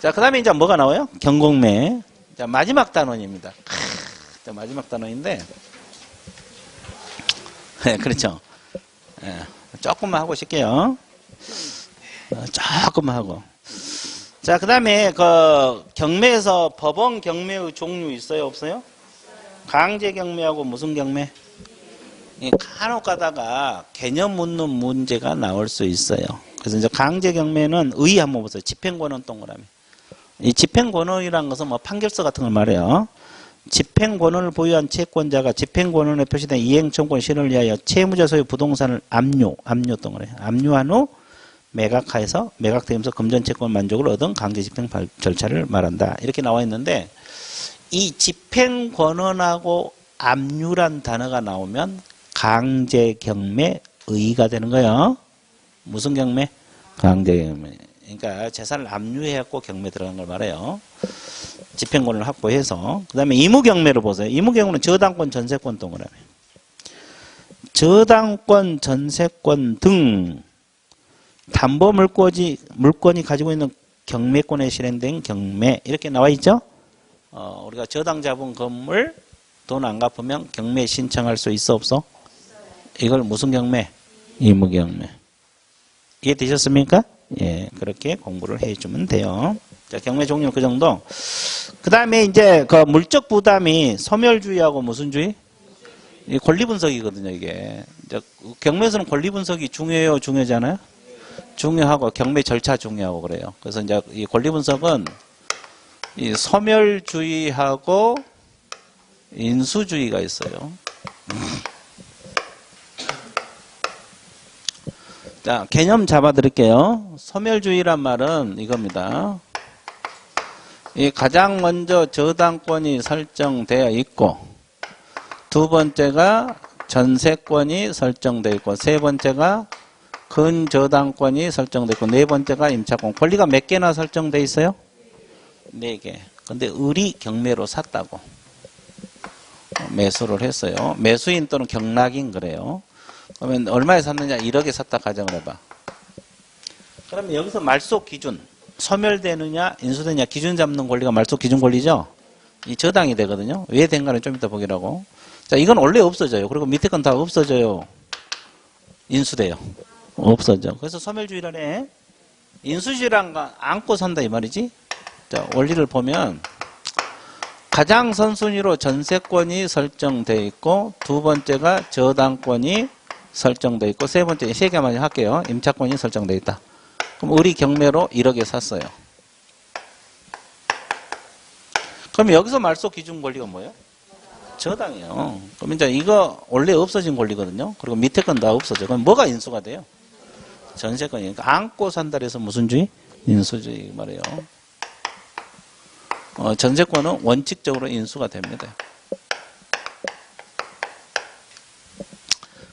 그 다음에 이제 뭐가 나와요? 경공매. 자, 마지막 단원입니다. 자, 마지막 단원인데, 네, 그렇죠. 네, 조금만 하고 싶게요. 조금만 하고. 자, 그 다음에 그 경매에서 법원 경매의 종류 있어요? 없어요? 강제 경매하고 무슨 경매? 간혹 가다가 개념 묻는 문제가 나올 수 있어요. 그래서 이제 강제 경매는 의 한번 보세요. 집행권은 동그라미. 이 집행권원이라는 것은 뭐 판결서 같은 걸 말해요. 집행권원을 보유한 채권자가 집행권원에 표시된 이행청구권 실현을 위하여 채무자 소유 부동산을 압류 동그라미. 압류한 후 매각하여서 매각되면서 금전채권 만족을 얻은 강제집행 절차를 말한다. 이렇게 나와 있는데 이 집행권원하고 압류란 단어가 나오면 강제경매의가 되는 거예요. 무슨 경매? 강제경매. 그러니까 재산을 압류해갖고 경매 들어간 걸 말해요. 집행권을 확보해서. 그 다음에 의무경매를 보세요. 의무경매는 저당권, 전세권 동그라미. 저당권, 전세권 등 담보 물건이 가지고 있는 경매권에 실행된 경매 이렇게 나와 있죠. 우리가 저당 잡은 건물 돈 안 갚으면 경매 신청할 수 있어 없어? 이걸 무슨 경매? 의무경매. 이해되셨습니까? 예, 그렇게 공부를 해주면 돼요. 자, 경매 종류 그 정도. 그 다음에 이제 그 물적 부담이 소멸주의하고 무슨 주의? 이 권리 분석이거든요, 이게. 이제 경매에서는 권리 분석이 중요해요, 중요하잖아요? 중요하고 경매 절차 중요하고 그래요. 그래서 이제 이 권리 분석은 이 소멸주의하고 인수주의가 있어요. 자, 개념 잡아드릴게요. 소멸주의란 말은 이겁니다. 이 가장 먼저 저당권이 설정되어 있고, 두 번째가 전세권이 설정되어 있고, 세 번째가 근저당권이 설정되어 있고, 네 번째가 임차권. 권리가 몇 개나 설정되어 있어요? 4개. 근데 을이 경매로 샀다고. 매수를 했어요. 매수인 또는 경락인 그래요. 그러면 얼마에 샀느냐? 1억에 샀다 가정을 해봐. 그러면 여기서 말소 기준, 소멸되느냐 인수되느냐 기준 잡는 권리가 말소 기준 권리죠. 이 저당이 되거든요. 왜 된가는 좀 이따 보기라고. 자, 이건 원래 없어져요. 그리고 밑에 건 다 없어져요. 인수돼요. 없어져. 그래서 소멸주의라네. 인수주의란 거 안고 산다 이 말이지. 자, 원리를 보면 가장 선순위로 전세권이 설정되어 있고, 두 번째가 저당권이 설정되어 있고, 세 번째, 3개만 할게요. 임차권이 설정되어 있다. 그럼 우리 경매로 1억에 샀어요. 그럼 여기서 말소 기준 권리가 뭐예요? 저당이에요. 그럼 이제 이거 원래 없어진 권리거든요. 그리고 밑에 건 다 없어져. 그럼 뭐가 인수가 돼요? 전세권이니까. 안고 산다 해서 무슨 주의? 인수주의 말이에요. 전세권은 원칙적으로 인수가 됩니다.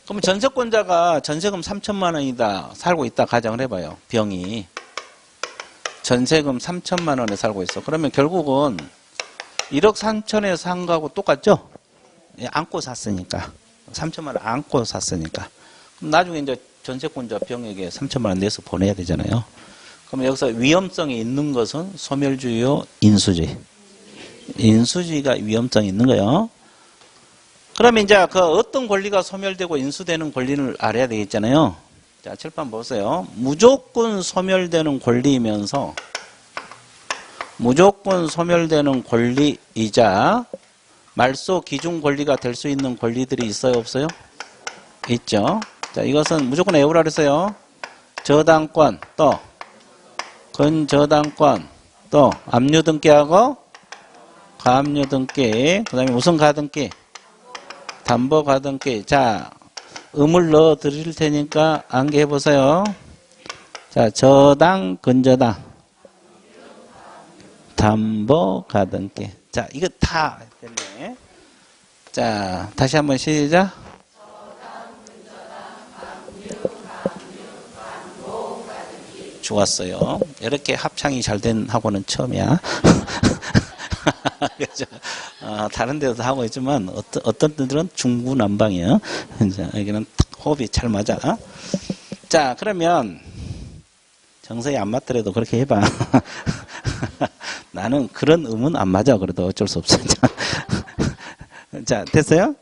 그럼 전세권자가 전세금 3천만 원이다 살고 있다 가정을 해봐요. 병이 전세금 3천만 원에 살고 있어. 그러면 결국은 1억 3천에 산 거하고 똑같죠? 안고 샀으니까 3천만 원 안고 샀으니까. 그럼 나중에 이제 전세권자 병에게 3천만 원 내서 보내야 되잖아요. 그럼 여기서 위험성이 있는 것은 소멸주의요, 인수주의. 인수주의가 위험성이 있는 거예요. 그러면 이제 그 어떤 권리가 소멸되고 인수되는 권리를 알아야 되겠잖아요. 자, 칠판 보세요. 무조건 소멸되는 권리이면서 무조건 소멸되는 권리이자 말소 기준 권리가 될 수 있는 권리들이 있어요, 없어요? 있죠. 자, 이것은 무조건 외우라 그랬어요. 저당권, 또 근저당권, 또 압류등기하고 가압류등기, 그 다음에 무슨 가등기? 담보가등기. 자, 음을 넣어 드릴 테니까 암기해 보세요. 자, 저당, 근저당, 담보, 가등기. 자, 이거 다 됐네. 자, 다시 한번 시작. 좋았어요. 이렇게 합창이 잘 된 학원은 처음이야. 그렇죠? 다른 데도 하고 있지만 어떤 데들은 중구난방이에요. 여기는 호흡이 잘 맞아. 자, 그러면 정서에 안 맞더라도 그렇게 해봐. 나는 그런 음은 안 맞아. 그래도 어쩔 수 없어. 자, 됐어요?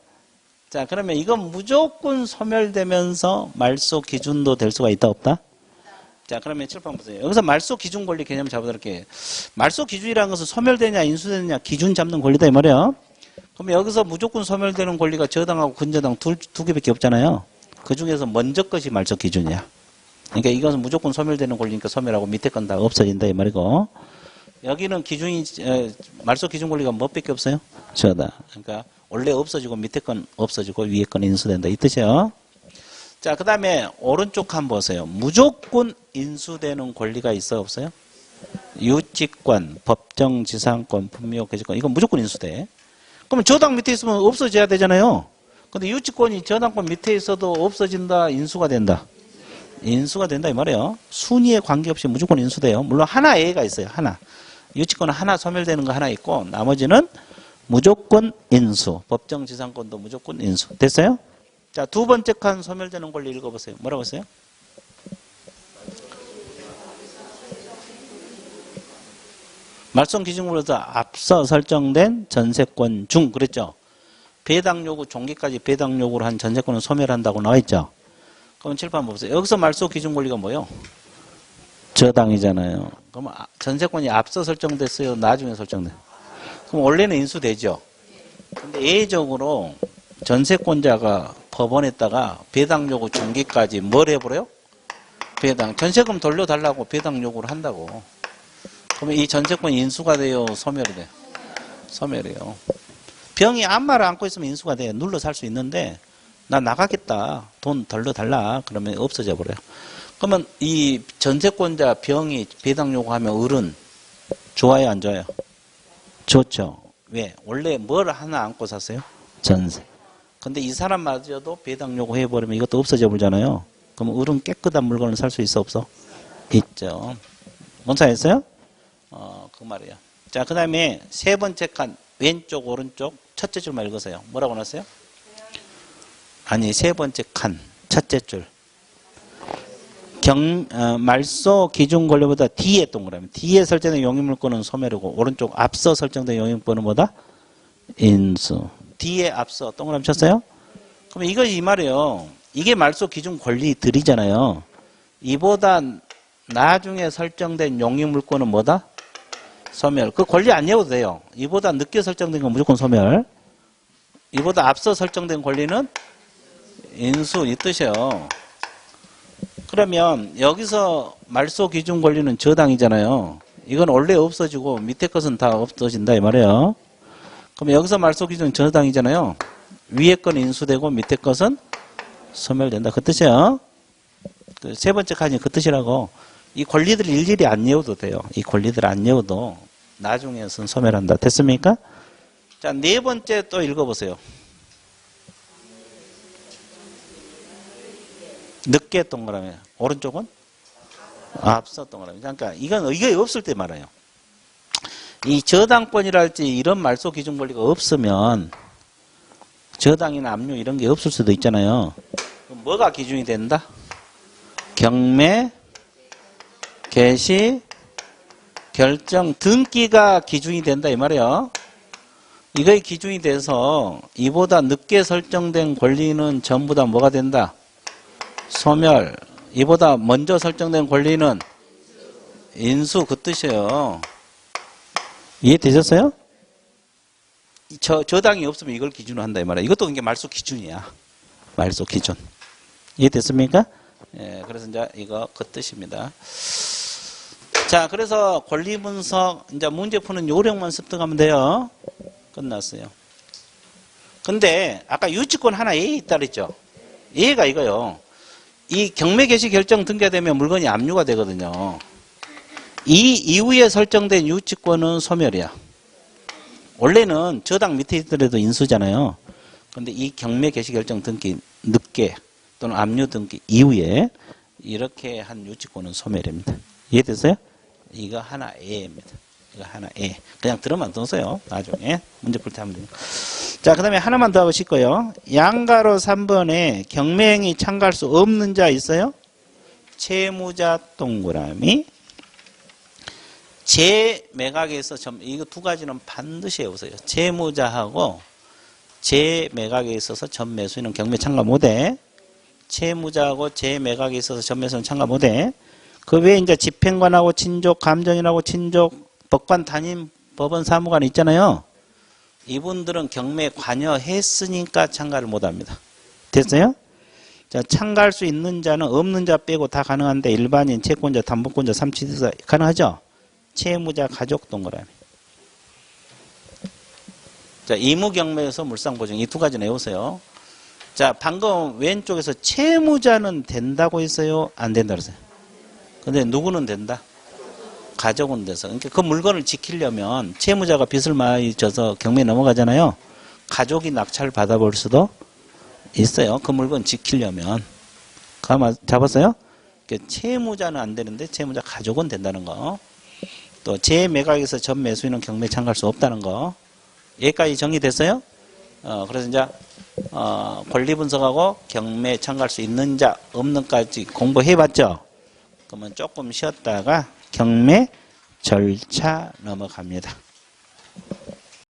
자, 그러면 이건 무조건 소멸되면서 말소 기준도 될 수가 있다 없다? 자, 그러면 칠판 보세요. 여기서 말소 기준 권리 개념 잡아드릴게요. 말소 기준이라는 것은 소멸되냐 인수되느냐 기준 잡는 권리다 이 말이에요. 그럼 여기서 무조건 소멸되는 권리가 저당하고 근저당 두 개밖에 없잖아요. 그 중에서 먼저 것이 말소 기준이야. 그러니까 이것은 무조건 소멸되는 권리니까 소멸하고 밑에 건 다 없어진다 이 말이고, 여기는 기준이 말소 기준 권리가 뭐밖에 없어요? 저당. 그러니까 원래 없어지고 밑에 건 없어지고 위에 건 인수된다 이 뜻이에요. 자, 그 다음에 오른쪽 한번 보세요. 무조건 인수되는 권리가 있어요 없어요? 유치권, 법정지상권, 분묘개시권 이건 무조건 인수돼. 그러면 저당 밑에 있으면 없어져야 되잖아요. 근데 유치권이 저당권 밑에 있어도 없어진다 인수가 된다? 인수가 된다 이 말이에요. 순위에 관계없이 무조건 인수돼요. 물론 하나 예외가 있어요. 하나. 유치권은 하나 소멸되는 거 하나 있고 나머지는 무조건 인수. 법정지상권도 무조건 인수. 됐어요? 자, 두 번째 칸 소멸되는 권리 읽어보세요. 뭐라고 했어요? 말소 기준으로서 앞서 설정된 전세권 중 그랬죠? 배당 요구 종기까지 배당 요구를 한 전세권은 소멸한다고 나와 있죠? 그럼 칠판 보세요. 여기서 말소 기준 권리가 뭐예요? 저당이잖아요. 그럼 전세권이 앞서 설정됐어요? 나중에 설정돼요? 그럼 원래는 인수되죠? 근데 예외적으로 전세권자가 법원에다가 배당 요구 종기까지 뭘 해버려요? 배당. 전세금 돌려달라고 배당 요구를 한다고. 그러면 이 전세권이 인수가 돼요? 소멸이 돼요? 소멸이에요. 병이 안마를 안고 있으면 인수가 돼요. 눌러 살 수 있는데 나 나가겠다. 돈 돌려달라. 그러면 없어져 버려요. 그러면 이 전세권자 병이 배당 요구하면 어른 좋아요 안 좋아요? 좋죠. 왜? 원래 뭘 하나 안고 샀어요? 전세. 근데 이 사람마저도 배당 요구해버리면 이것도 없어져 버리잖아요. 그럼 어른 깨끗한 물건을 살 수 있어 없어? 있죠. 뭔 사였어요? 그 말이에요. 자, 그 다음에 세 번째 칸 왼쪽 오른쪽 첫째 줄만 읽으세요. 뭐라고 나왔어요? 아니 세 번째 칸 첫째 줄 말소 기준 권리보다 뒤에 동그라미 뒤에 설정된 용의물권은 소멸이고 오른쪽 앞서 설정된 용의물권은 뭐다? 인수. 뒤에 앞서 동그라미 쳤어요? 그럼 이거 이 말이에요. 이게 말소 기준 권리들이잖아요. 이보다 나중에 설정된 용의물권은 뭐다? 소멸. 그 권리 안 외워도 돼요. 이보다 늦게 설정된 건 무조건 소멸. 이보다 앞서 설정된 권리는 인수 이 뜻이에요. 그러면 여기서 말소 기준 권리는 저당이잖아요. 이건 원래 없어지고 밑에 것은 다 없어진다 이 말이에요. 그럼 여기서 말소 기준 저당이잖아요. 위에 건 인수되고 밑에 것은 소멸된다 그 뜻이에요. 그 세 번째 칸이 그 뜻이라고. 이 권리들 일일이 안 외워도 돼요. 이 권리들 안 외워도 나중에는 소멸한다. 됐습니까? 자, 네 번째 또 읽어보세요. 늦게 동그라미. 오른쪽은? 앞서 동그라미. 그러니까 이게 없을 때 말아요. 이 저당권이랄지 이런 말소 기준 권리가 없으면 저당이나 압류 이런 게 없을 수도 있잖아요. 그럼 뭐가 기준이 된다? 경매, 개시, 결정, 등기가 기준이 된다 이 말이에요. 이거의 기준이 돼서 이보다 늦게 설정된 권리는 전부 다 뭐가 된다? 소멸. 이보다 먼저 설정된 권리는 인수 그 뜻이에요. 이해되셨어요? 저당이 없으면 이걸 기준으로 한다 이 말이에요. 이것도 이게 말소 기준이야. 말소 기준. 이해됐습니까? 예, 그래서 이제 이거 그 뜻입니다. 자, 그래서 권리 분석 이제 문제 푸는 요령만 습득하면 돼요. 끝났어요. 근데 아까 유치권 하나 A 있다 그랬죠? 얘가 이거요. 이 경매 개시 결정 등기되면 물건이 압류가 되거든요. 이 이후에 설정된 유치권은 소멸이야. 원래는 저당 밑에 있더라도 인수잖아요. 근데 이 경매 개시 결정 등기 늦게 또는 압류 등기 이후에 이렇게 한 유치권은 소멸입니다. 이해됐어요? 이거 하나 A입니다. 이거 하나 A. 그냥 들어만 뒀어요. 나중에 문제 풀 때 하면 됩니다. 자, 그 다음에 하나만 더 하고 싶고요. 양가로 3번에 경매행위 참가할 수 없는 자 있어요? 채무자 동그라미. 재매각에서 이거 두 가지는 반드시 해보세요. 채무자하고 재매각에 있어서 전매수인은 경매 참가 못해. 채무자하고 재매각에 있어서 전매수인은 참가 못해. 그 외에 이제 집행관하고 친족, 감정인하고 친족, 법관 담임 법원 사무관 있잖아요. 이분들은 경매에 관여했으니까 참가를 못합니다. 됐어요? 자, 참가할 수 있는 자는 없는 자 빼고 다 가능한데 일반인, 채권자, 담보권자, 삼치사 가능하죠? 채무자, 가족 동그라미. 자, 의무경매에서 물상보증 이 두 가지는 외우세요. 자, 방금 왼쪽에서 채무자는 된다고 했어요? 안 된다고 했어요? 근데 누구는 된다? 가족은 돼서. 그러니까 그 물건을 지키려면 채무자가 빚을 많이 져서 경매에 넘어가잖아요. 가족이 낙찰 받아볼 수도 있어요. 그 물건 지키려면. 가만 잡았어요? 그러니까 채무자는 안 되는데 채무자 가족은 된다는 거. 또 재매각에서 전 매수인은 경매에 참가할 수 없다는 거. 여기까지 정리됐어요? 그래서 이제 권리 분석하고 경매에 참가할 수 있는 자 없는까지 공부해봤죠? 그러면 조금 쉬었다가 경매 절차 넘어갑니다.